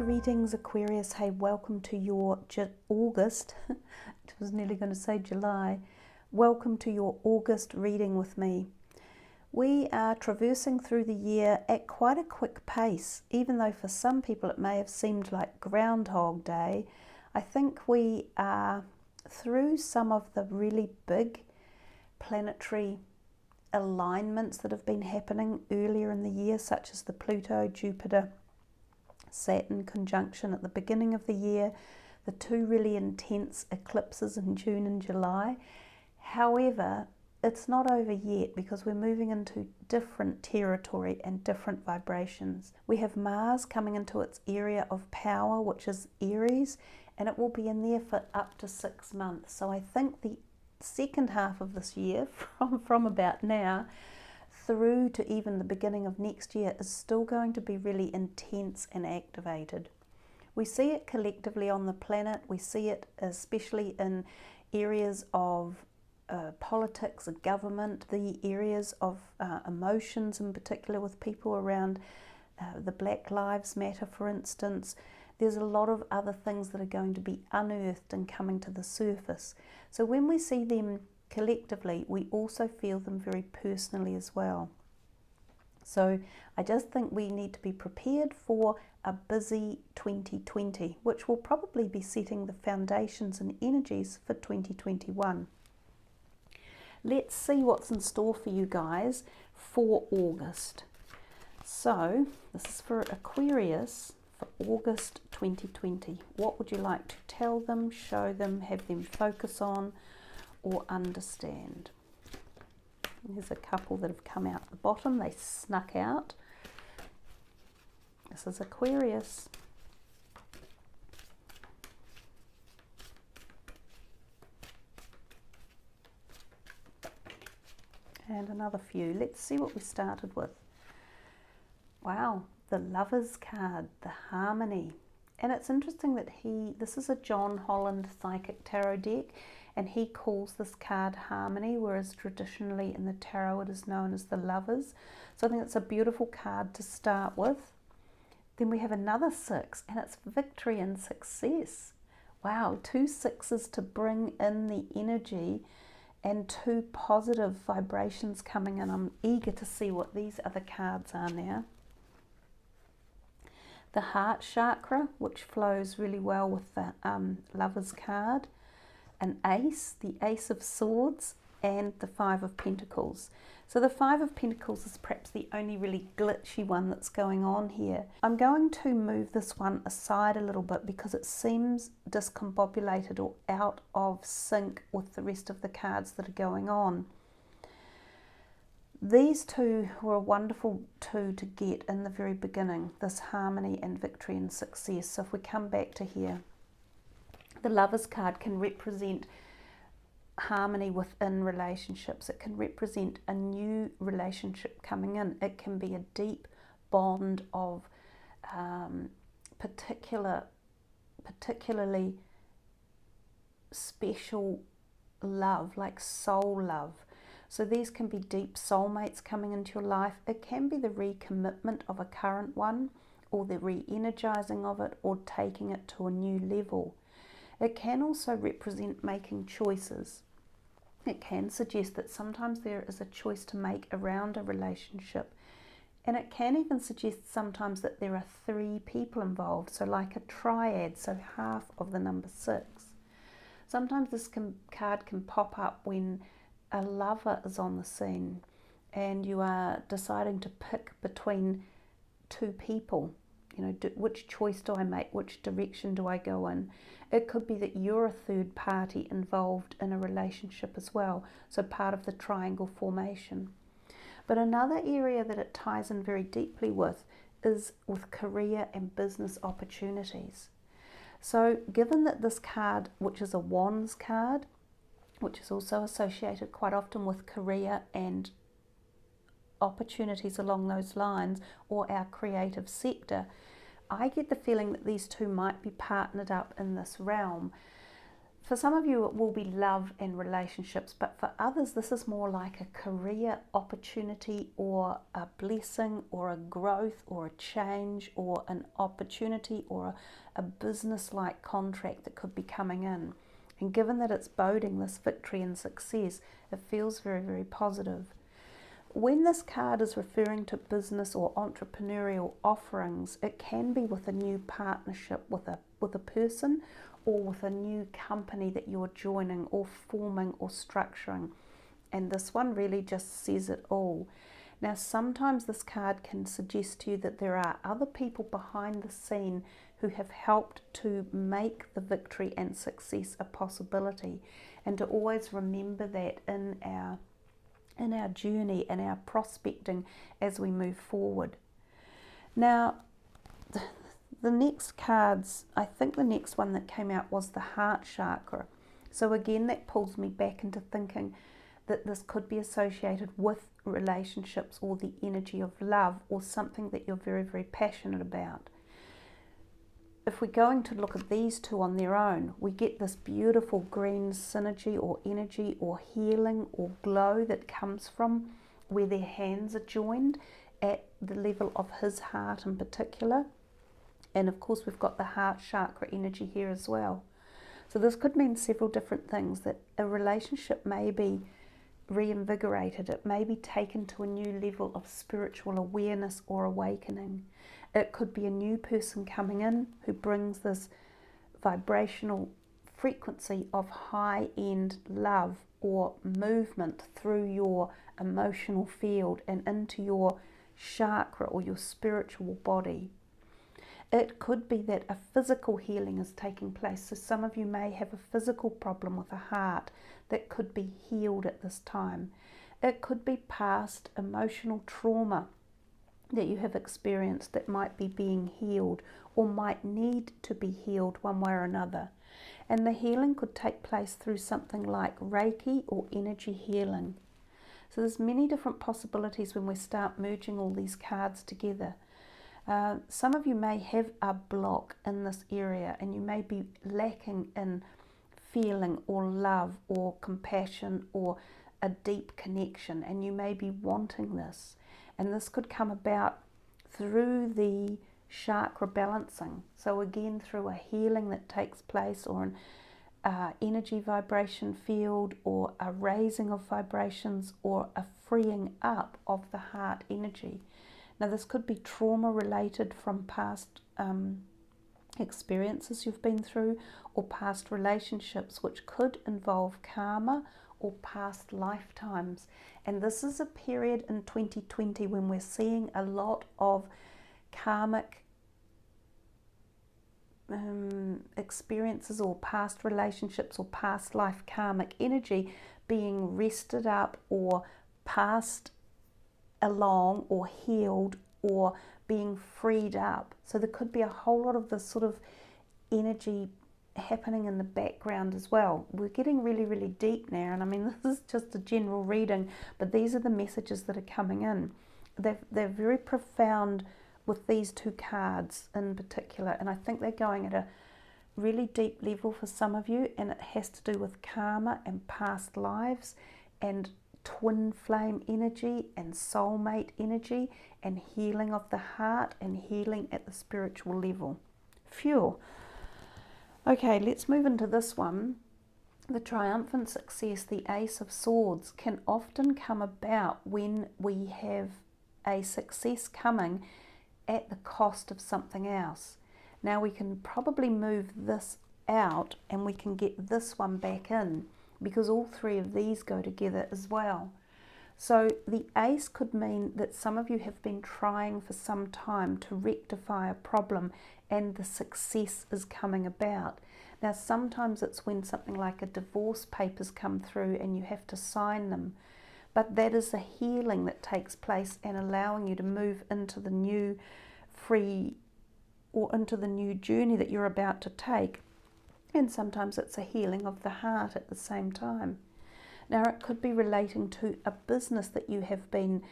Greetings Aquarius. Hey, welcome to your August, I was nearly going to say July, welcome to your August reading with me. We are traversing through the year at quite a quick pace, even though for some people it may have seemed like Groundhog Day. I think we are through some of the really big planetary alignments that have been happening earlier in the year, such as the Pluto, Jupiter, Saturn conjunction at the beginning of the year, the two really intense eclipses in June and July. However, it's not over yet because we're moving into different territory and different vibrations. We have Mars coming into its area of power, which is Aries, and it will be in there for up to 6 months. So I think the second half of this year, from about now through to even the beginning of next year, is still going to be really intense and activated. We see it collectively on the planet. We see it especially in areas of politics and government, the areas of emotions in particular with people around the Black Lives Matter, for instance. There's a lot of other things that are going to be unearthed and coming to the surface. So when we see them collectively, we also feel them very personally as well. So I just think we need to be prepared for a busy 2020, which will probably be setting the foundations and energies for 2021. Let's see what's in store for you guys for August. So this is for Aquarius for August 2020. What would you like to tell them, show them, have them focus on, or understand? There's a couple that have come out the bottom. They snuck out. This is Aquarius. And another few. Let's see what we started with. Wow, the Lovers card, the Harmony. And it's interesting that this is a John Holland Psychic Tarot deck, and he calls this card Harmony, whereas traditionally in the tarot it is known as the Lovers. So I think it's a beautiful card to start with. Then we have another 6, and it's Victory and Success. Wow, 2 6s to bring in the energy and 2 positive vibrations coming in. I'm eager to see what these other cards are now. The Heart Chakra, which flows really well with the Lovers card. An Ace, the Ace of Swords, and the 5 of Pentacles. So the 5 of Pentacles is perhaps the only really glitchy one that's going on here. I'm going to move this one aside a little bit because it seems discombobulated or out of sync with the rest of the cards that are going on. These two were a wonderful two to get in the very beginning, this Harmony and Victory and Success. So if we come back to here, the Lovers card can represent harmony within relationships. It can represent a new relationship coming in. It can be a deep bond of particularly special love, like soul love. So these can be deep soulmates coming into your life. It can be the recommitment of a current one, or the re-energizing of it, or taking it to a new level. It can also represent making choices. It can suggest that sometimes there is a choice to make around a relationship. And it can even suggest sometimes that there are 3 people involved, so like a triad, so half of the number 6. Sometimes this card can pop up when a lover is on the scene and you are deciding to pick between 2 people. You know, which choice do I make? Which direction do I go in? It could be that you're a third party involved in a relationship as well, so part of the triangle formation. But another area that it ties in very deeply with is with career and business opportunities. So given that this card, which is a Wands card, which is also associated quite often with career and opportunities along those lines, or our creative sector, I get the feeling that these two might be partnered up in this realm. For some of you, it will be love and relationships, but for others, this is more like a career opportunity or a blessing or a growth or a change or an opportunity or a business-like contract that could be coming in. And given that it's boding this victory and success, it feels very, very positive. When this card is referring to business or entrepreneurial offerings, it can be with a new partnership with a person, or with a new company that you're joining or forming or structuring. And this one really just says it all. Now, sometimes this card can suggest to you that there are other people behind the scene who have helped to make the victory and success a possibility, and to always remember that in our journey and our prospecting as we move forward. Now, the next cards, I think the next one that came out was the heart chakra. So again, that pulls me back into thinking that this could be associated with relationships or the energy of love or something that you're very, very passionate about. If we're going to look at these two on their own, we get this beautiful green synergy or energy or healing or glow that comes from where their hands are joined at the level of his heart in particular. And of course, we've got the heart chakra energy here as well. So this could mean several different things, that a relationship may be reinvigorated, it may be taken to a new level of spiritual awareness or awakening. It could be a new person coming in who brings this vibrational frequency of high-end love or movement through your emotional field and into your chakra or your spiritual body. It could be that a physical healing is taking place. So some of you may have a physical problem with a heart that could be healed at this time. It could be past emotional trauma that you have experienced that might be being healed or might need to be healed one way or another. And the healing could take place through something like Reiki or energy healing. So there's many different possibilities when we start merging all these cards together. Some of you may have a block in this area and you may be lacking in feeling or love or compassion or a deep connection, and you may be wanting this. And this could come about through the chakra balancing. So again, through a healing that takes place or an energy vibration field or a raising of vibrations or a freeing up of the heart energy. Now this could be trauma related from past experiences you've been through or past relationships, which could involve karma or past lifetimes. And this is a period in 2020 when we're seeing a lot of karmic experiences or past relationships or past life karmic energy being rested up or passed along or healed or being freed up. So there could be a whole lot of this sort of energy happening in the background as well. We're getting really, really deep now, and I mean this is just a general reading, but these are the messages that are coming in. They're very profound with these two cards in particular, and I think they're going at a really deep level for some of you, and it has to do with karma and past lives and twin flame energy and soulmate energy and healing of the heart and healing at the spiritual level. Phew. Okay, let's move into this one. The triumphant success, the Ace of Swords, can often come about when we have a success coming at the cost of something else. Now we can probably move this out and we can get this one back in, because all three of these go together as well. So the ace could mean that some of you have been trying for some time to rectify a problem and the success is coming about. Now sometimes it's when something like a divorce papers come through and you have to sign them, but that is a healing that takes place and allowing you to move into the new free or into the new journey that you're about to take. And sometimes it's a healing of the heart at the same time. Now it could be relating to a business that you have been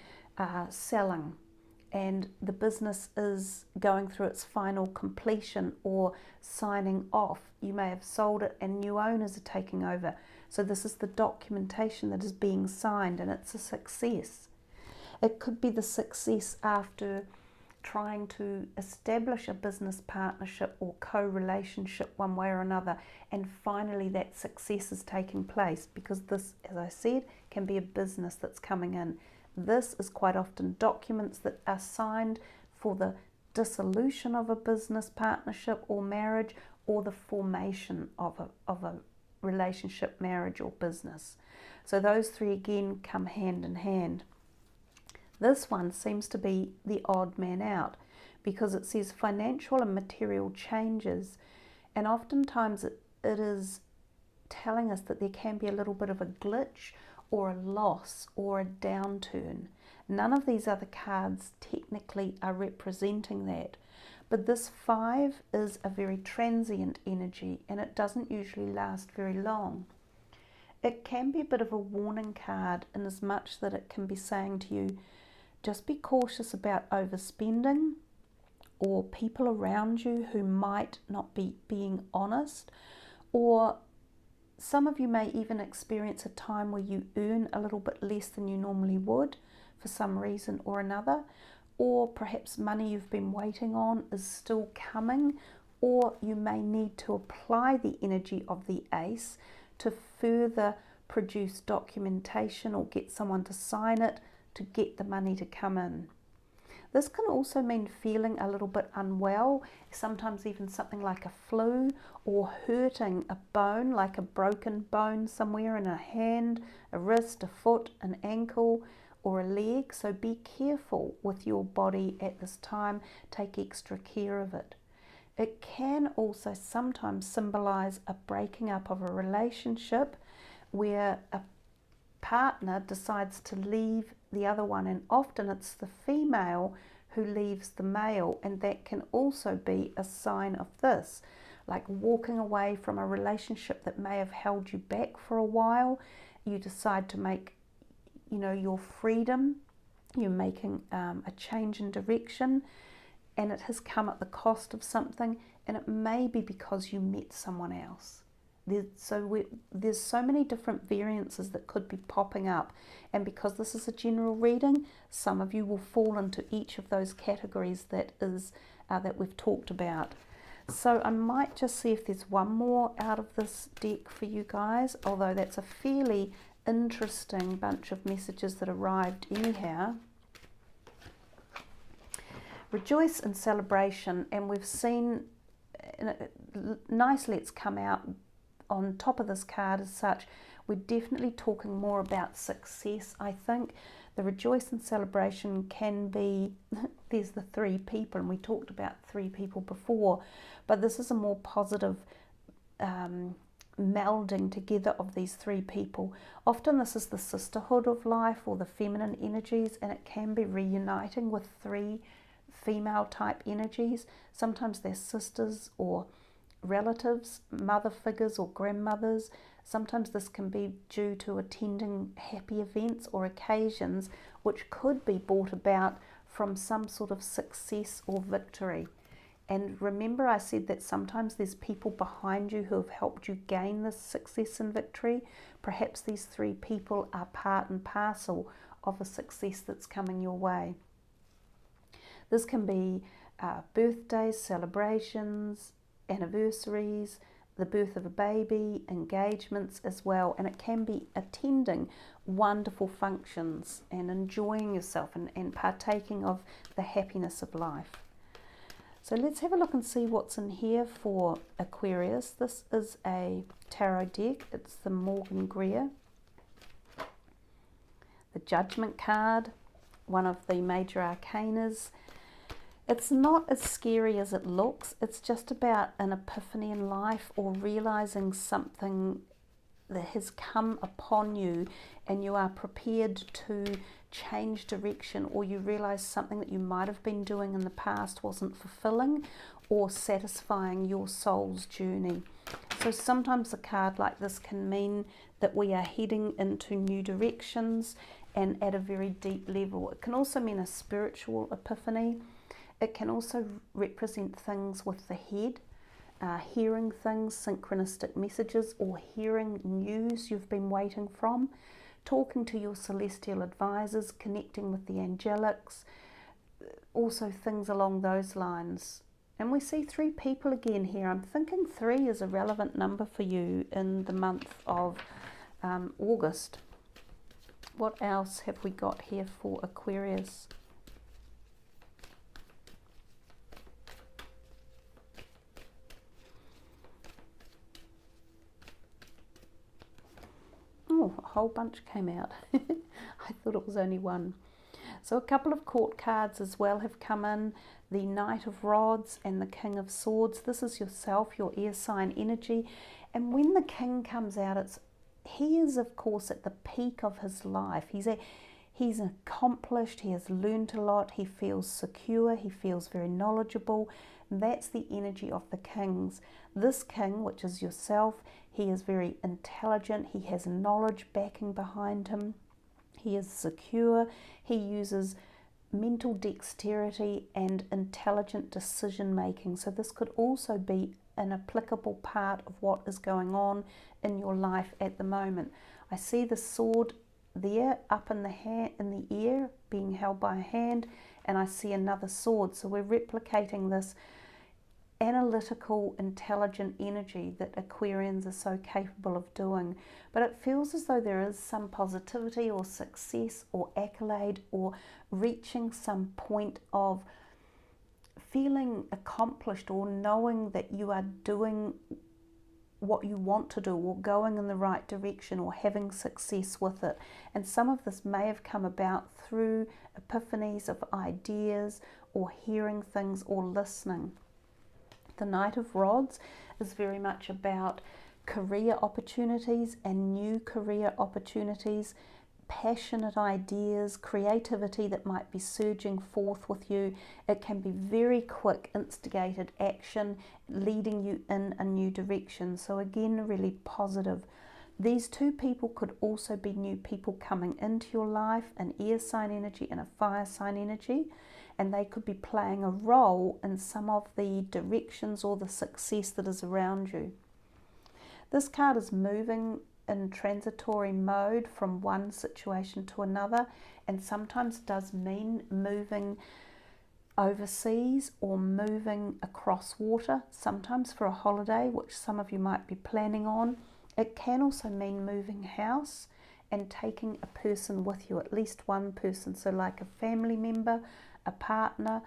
selling, and the business is going through its final completion or signing off. You may have sold it and new owners are taking over. So this is the documentation that is being signed, and it's a success. It could be the success after trying to establish a business partnership or co-relationship one way or another, and finally that success is taking place, because this, as I said, can be a business that's coming in. This is quite often documents that are signed for the dissolution of a business partnership or marriage, or the formation of a relationship, marriage or business. So those three again come hand in hand. This one seems to be the odd man out, because it says financial and material changes, and oftentimes it is telling us that there can be a little bit of a glitch or a loss or a downturn. None of these other cards technically are representing that, but this 5 is a very transient energy, and it doesn't usually last very long. It can be a bit of a warning card, in as much that it can be saying to you, just be cautious about overspending, or people around you who might not be being honest, or some of you may even experience a time where you earn a little bit less than you normally would for some reason or another, or perhaps money you've been waiting on is still coming, or you may need to apply the energy of the Ace to further produce documentation or get someone to sign it to get the money to come in. This can also mean feeling a little bit unwell, sometimes even something like a flu, or hurting a bone, like a broken bone somewhere in a hand, a wrist, a foot, an ankle, or a leg. So be careful with your body at this time. Take extra care of it. It can also sometimes symbolize a breaking up of a relationship where a partner decides to leave the other one, and often it's the female who leaves the male, and that can also be a sign of this, like walking away from a relationship that may have held you back for a while. You decide to make, your freedom. You're making a change in direction, and it has come at the cost of something, and it may be because you met someone else. There's so many different variances that could be popping up, and because this is a general reading, some of you will fall into each of those categories that we've talked about. So I might just see if there's one more out of this deck for you guys, although that's a fairly interesting bunch of messages that arrived anyhow. Rejoice in celebration, and we've seen nicely it's come out on top of this card as such. We're definitely talking more about success, I think. The rejoice and celebration can be, there's the 3 people, and we talked about 3 people before, but this is a more positive melding together of these 3 people. Often this is the sisterhood of life, or the feminine energies, and it can be reuniting with 3 female type energies. Sometimes they're sisters or relatives, mother figures or grandmothers. Sometimes this can be due to attending happy events or occasions, which could be brought about from some sort of success or victory. And remember, I said that sometimes there's people behind you who have helped you gain this success and victory. Perhaps these 3 people are part and parcel of a success that's coming your way. This can be birthdays, celebrations, anniversaries, the birth of a baby, engagements as well, and it can be attending wonderful functions and enjoying yourself and partaking of the happiness of life. So let's have a look and see what's in here for Aquarius. This is a tarot deck. It's the Morgan Greer. The Judgment card, one of the major arcanas. It's not as scary as it looks. It's just about an epiphany in life, or realizing something that has come upon you and you are prepared to change direction, or you realize something that you might have been doing in the past wasn't fulfilling or satisfying your soul's journey. So sometimes a card like this can mean that we are heading into new directions and at a very deep level. It can also mean a spiritual epiphany. It can also represent things with the head, hearing things, synchronistic messages, or hearing news you've been waiting from, talking to your celestial advisors, connecting with the angelics, also things along those lines. And we see 3 people again here. I'm thinking 3 is a relevant number for you in the month of August. What else have we got here for Aquarius? Oh, a whole bunch came out. I thought it was only 1. So a couple of court cards as well have come in. The Knight of Rods and the King of Swords. This is yourself, your air sign energy. And when the King comes out, he is, of course, at the peak of his life. He's accomplished, he has learned a lot, he feels secure, he feels very knowledgeable. That's the energy of the kings. This king, which is yourself, he is very intelligent, he has knowledge backing behind him, he is secure, he uses mental dexterity and intelligent decision making. So this could also be an applicable part of what is going on in your life at the moment. I see the sword there up in the air being held by a hand, and I see another sword. So we're replicating this analytical, intelligent energy that Aquarians are so capable of doing. But it feels as though there is some positivity or success or accolade or reaching some point of feeling accomplished or knowing that you are doing what you want to do or going in the right direction or having success with it. And some of this may have come about through epiphanies of ideas or hearing things or listening. The Knight of Rods is very much about career opportunities and new career opportunities, passionate ideas, creativity that might be surging forth with you. It can be very quick, instigated action, leading you in a new direction. So again, really positive. These 2 people could also be new people coming into your life, an air sign energy and a fire sign energy, and they could be playing a role in some of the directions or the success that is around you. This card is moving in transitory mode from one situation to another, and sometimes does mean moving overseas or moving across water, sometimes for a holiday, which some of you might be planning on. It can also mean moving house and taking a person with you, at least one person, so like a family member, a partner,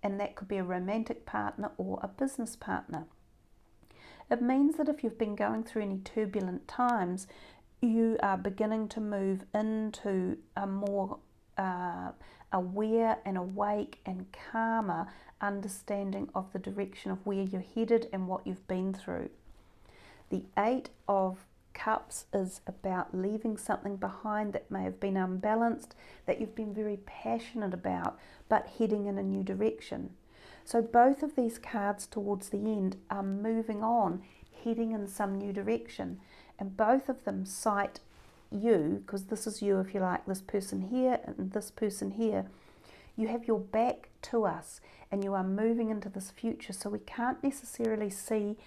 and that could be a romantic partner or a business partner. It means that if you've been going through any turbulent times, you are beginning to move into a more aware and awake and calmer understanding of the direction of where you're headed and what you've been through. The 8 of Cups is about leaving something behind that may have been unbalanced, that you've been very passionate about, but heading in a new direction. So both of these cards towards the end are moving on, heading in some new direction. And both of them cite you, because this is you if you like, this person here and this person here. You have your back to us and you are moving into this future. So we can't necessarily see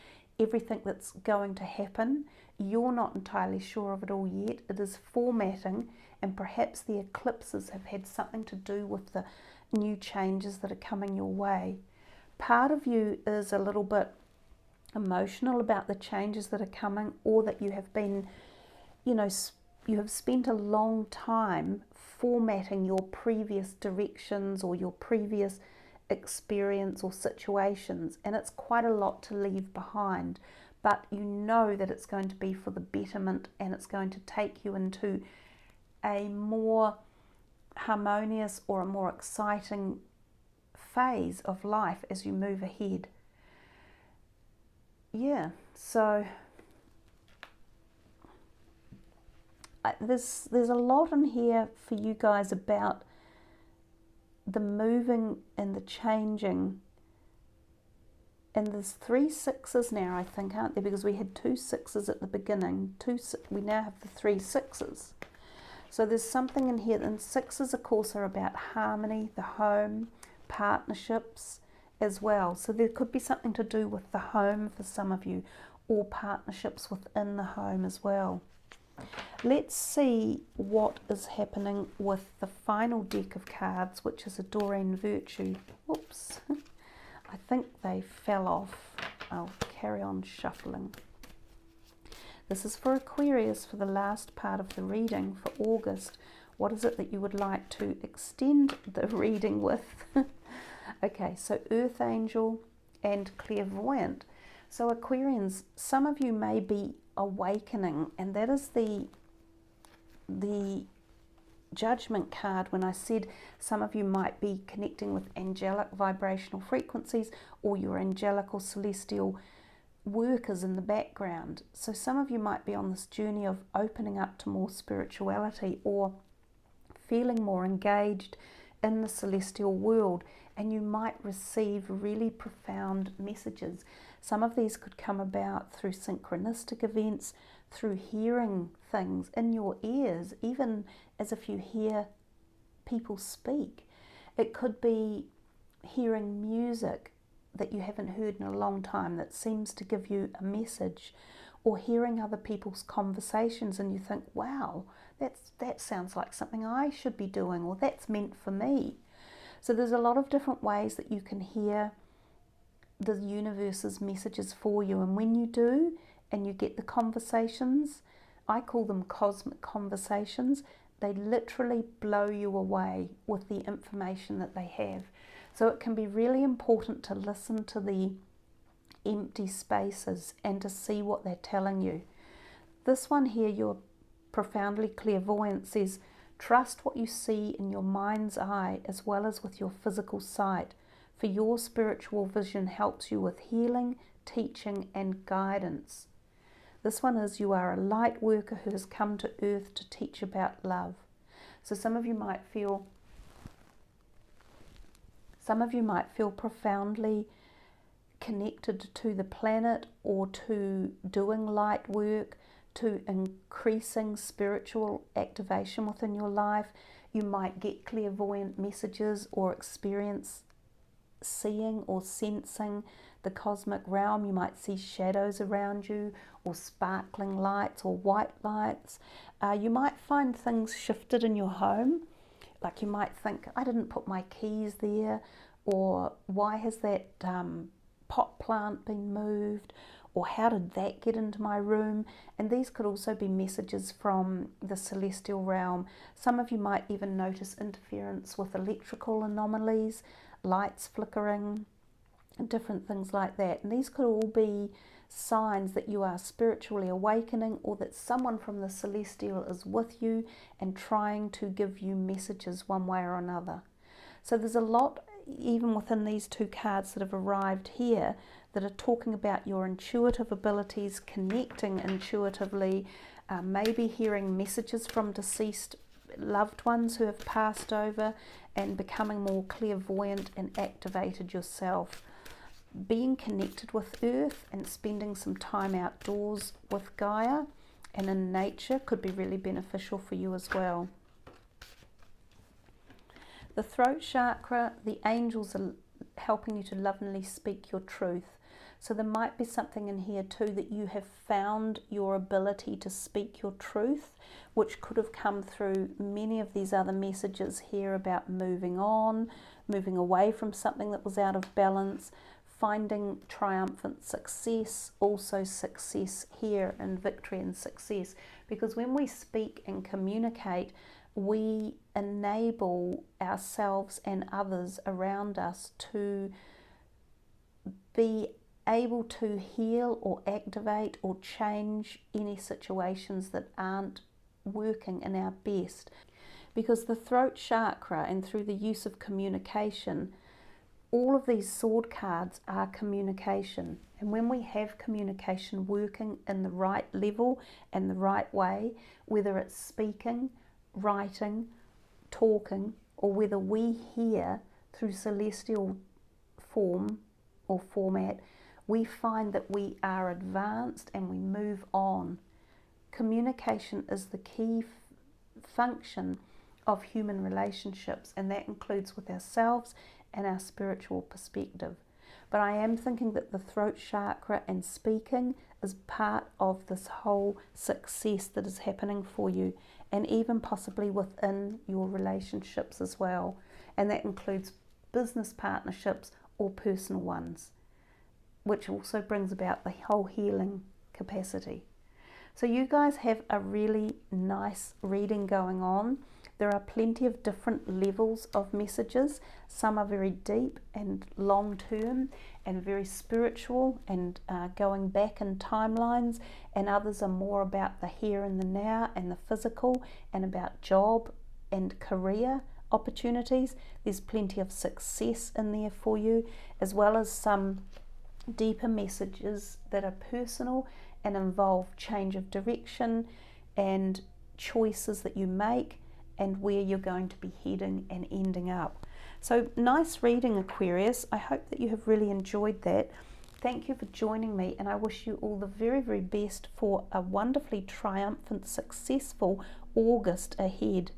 everything that's going to happen. You're not entirely sure of it all yet. It is formatting, and perhaps the eclipses have had something to do with the new changes that are coming your way. Part of you is a little bit emotional about the changes that are coming, or that you have been, you have spent a long time formatting your previous directions or your previous experience or situations, and it's quite a lot to leave behind, but you know that it's going to be for the betterment, and it's going to take you into a more harmonious or a more exciting phase of life as you move ahead. Yeah, so there's a lot in here for you guys about the moving and the changing And there's 3 6s now, I think, aren't there? Because we had 2 6s at the beginning. We now have the 3 6s. So there's something in here. And 6s, of course, are about harmony, the home, partnerships as well. So there could be something to do with the home for some of you, or partnerships within the home as well. Let's see what is happening with the final deck of cards, which is a Doreen Virtue. Whoops, I think they fell off. I'll carry on shuffling. This is for Aquarius for the last part of the reading for August. What is it that you would like to extend the reading with? Okay, so Earth Angel and Clairvoyant. So Aquarians, some of you may be awakening, and that is the Judgment card when I said some of you might be connecting with angelic vibrational frequencies, or your angelic or celestial workers in the background. So some of you might be on this journey of opening up to more spirituality, or feeling more engaged in the celestial world, and you might receive really profound messages. Some of these could come about through synchronistic events, through hearing things in your ears, even as if you hear people speak. It could be hearing music that you haven't heard in a long time that seems to give you a message, or hearing other people's conversations and you think, wow, that sounds like something I should be doing, or that's meant for me. So there's a lot of different ways that you can hear the universe's messages for you, and when you do and you get the conversations, I call them cosmic conversations, they literally blow you away with the information that they have. So it can be really important to listen to the empty spaces and to see what they're telling you. This one here, you're profoundly clairvoyant, says, trust what you see in your mind's eye as well as with your physical sight, for your spiritual vision helps you with healing, teaching, and guidance. This one is, you are a light worker who has come to earth to teach about love. So some of you might feel profoundly connected to the planet, or to doing light work, to increasing spiritual activation within your life. You might get clairvoyant messages or experience seeing or sensing the cosmic realm. You might see shadows around you, or sparkling lights or white lights. You might find things shifted in your home, like you might think, I didn't put my keys there, or why has that pot plant been moved, or how did that get into my room? And these could also be messages from the celestial realm. Some of you might even notice interference with electrical anomalies, lights flickering, different things like that. And these could all be signs that you are spiritually awakening, or that someone from the celestial is with you and trying to give you messages one way or another. So there's a lot, even within these 2 cards that have arrived here, that are talking about your intuitive abilities, connecting intuitively, maybe hearing messages from deceased loved ones who have passed over, and becoming more clairvoyant and activated yourself. Being connected with Earth and spending some time outdoors with Gaia and in nature could be really beneficial for you as well. The throat chakra, the angels are helping you to lovingly speak your truth. So there might be something in here too, that you have found your ability to speak your truth, which could have come through many of these other messages here about moving on, moving away from something that was out of balance, finding triumphant success, also success here, and victory and success. Because when we speak and communicate, we enable ourselves and others around us to be able to heal or activate or change any situations that aren't working in our best. Because the throat chakra, and through the use of communication, all of these sword cards are communication. And when we have communication working in the right level and the right way, whether it's speaking, writing, talking, or whether we hear through celestial form or format, we find that we are advanced and we move on. Communication is the key function of human relationships, and that includes with ourselves and our spiritual perspective. But I am thinking that the throat chakra and speaking is part of this whole success that is happening for you, and even possibly within your relationships as well. And that includes business partnerships or personal ones, which also brings about the whole healing capacity. So you guys have a really nice reading going on. There are plenty of different levels of messages. Some are very deep and long term and very spiritual and going back in timelines, and others are more about the here and the now and the physical and about job and career opportunities. There's plenty of success in there for you, as well as some deeper messages that are personal and involve change of direction and choices that you make and where you're going to be heading and ending up. So nice reading, Aquarius. I hope that you have really enjoyed that. Thank you for joining me, and I wish you all the very, very best for a wonderfully triumphant, successful August ahead.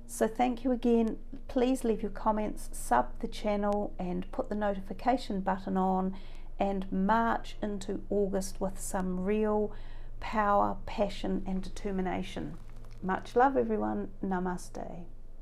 So thank you again. Please leave your comments, sub the channel and put the notification button on, and march into August with some real power, passion and determination. Much love, everyone. Namaste.